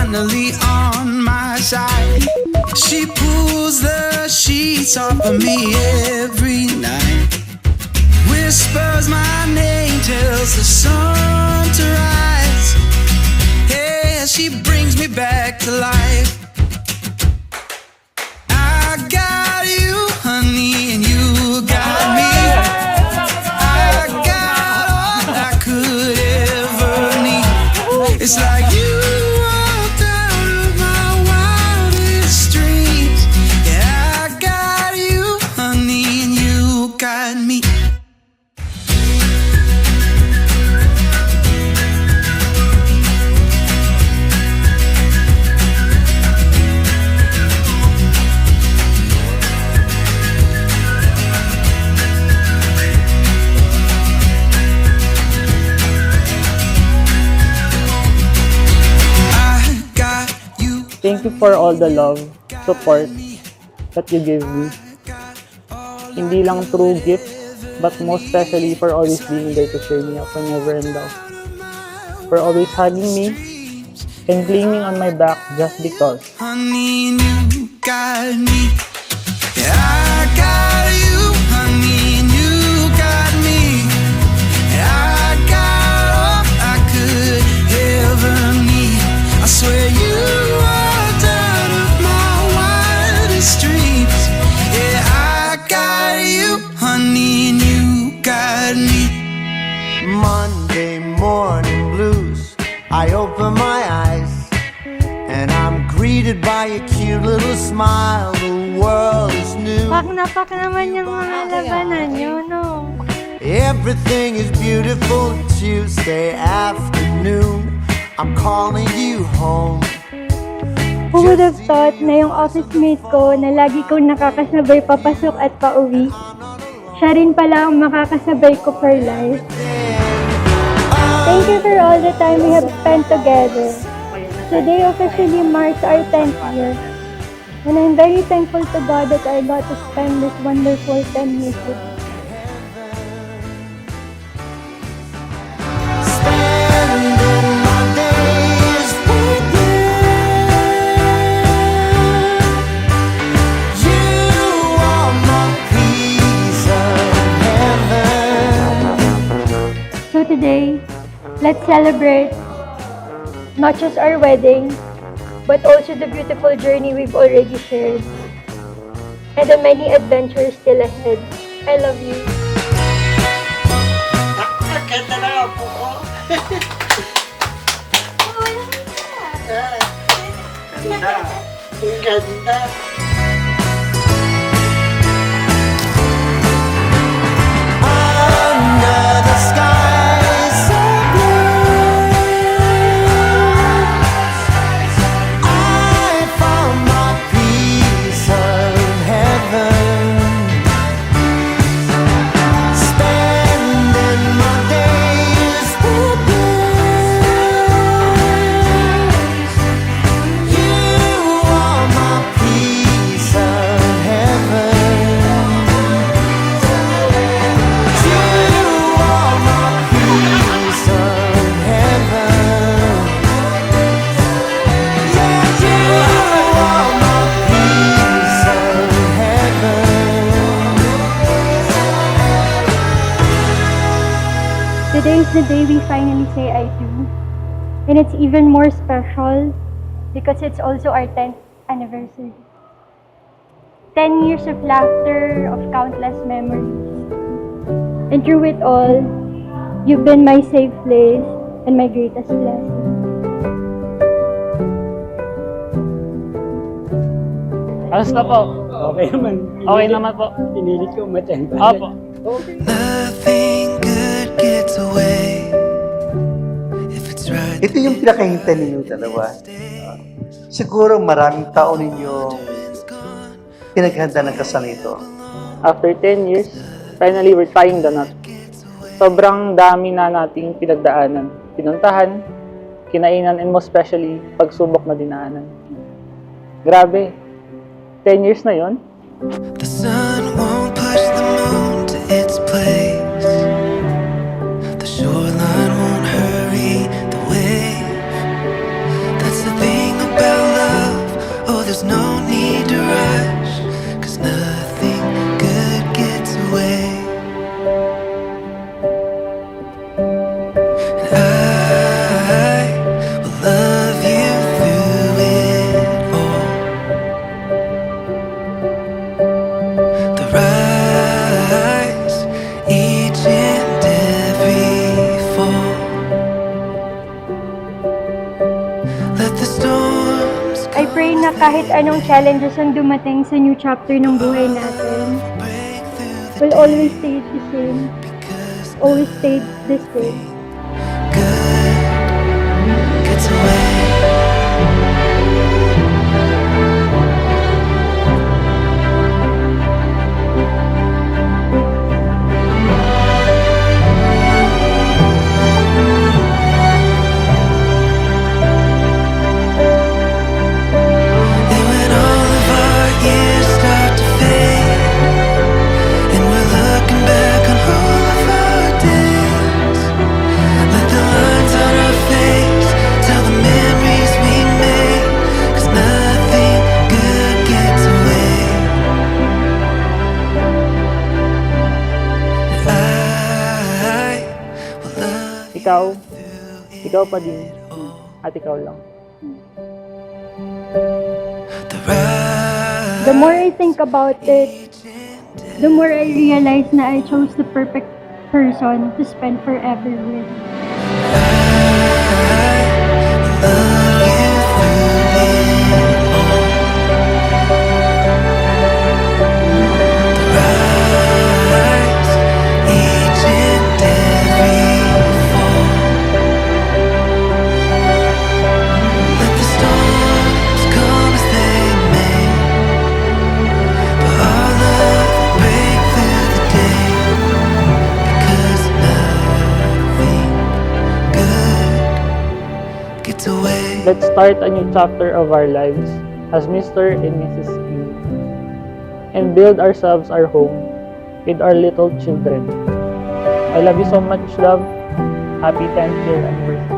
finally on my side. She pulls the sheets off of me every night, whispers my name, tells the sun to rise. Yeah, she brings me back to life. I got you, honey, and you got me. I got all I could ever need. It's like you walked out of my wildest dreams. Yeah, I got you, honey, and you got me. Thank you for all the love, support that you give me. Hindi lang through gifts, but most especially for always being there to cheer me up whenever I'm down. For always hugging me and leaning on my back just because. Honey, you got me. Yeah, I got you, honey, and you got me. Yeah, I got all I could ever need. I swear you walked out of my wildest dreams. Yeah, I got you, honey, and you got me. Monday morning blues. I open my eyes and I'm greeted by a cute little smile. The world is new. Pak naman yung mga labanan nyo, no? Everything is beautiful. Tuesday afternoon, I'm calling you home. Who would have thought na yung office mate ko na lagi kong nakakasabay papasok at pauwi, siya rin pala ang makakasabay ko for life. Thank you for all the time we have spent together. Today officially marks our 10th year. And I'm very thankful to God that I got to spend this wonderful 10 years with you. So today, let's celebrate not just our wedding, but also the beautiful journey we've already shared and the many adventures still ahead. I love you. Ang ganda na nga po ko. Ganda. Ang ganda. Under the sky so blue, I found my piece of heaven. Spending my days with you. You are my piece of heaven. Today is the day we finally say I do. And it's even more special because it's also our 10th anniversary. 10 years of laughter, of countless memories. And through it all, you've been my safe place and my greatest blessing. Kamusta po? Okay naman. Okay naman po. Pinilit ko umattend. Opo. Nothing good gets away if it's right. Ito yung pinakahintay ninyo dalawa. Siguro maraming tao ninyo pinaghanda ng kasal nito. After 10 years, finally we're tying the knot. Sobrang dami na nating pinagdaanan, pinuntahan, kinainan, and most especially, pagsubok na dinaanan. Grabe, 10 years na yon. The sun won't push the moon to its place. The shoreline won't hurry the wave. That's the thing no need to rush, 'cause nothing good gets away. And I will love you through it all. The rise, each and every fall. Let the storms I pray na kahit anong challenges ang dumating sa new chapter ng buhay natin, break through the will always stay the same. Always stay the same. good gets away. And when all of our years start to fade, and we're looking back on all of our days, let the lines on our face tell the memories we made, 'cause nothing good gets away. I will love Ikaw pa din, at ikaw lang. the rise. The more I think about it, the more I realize na I chose the perfect person to spend forever with. Gets away. Let's start a new chapter of our lives as Mr. and Mrs. E and build ourselves our home with our little children. I love you so much, love. Happy 10th year anniversary.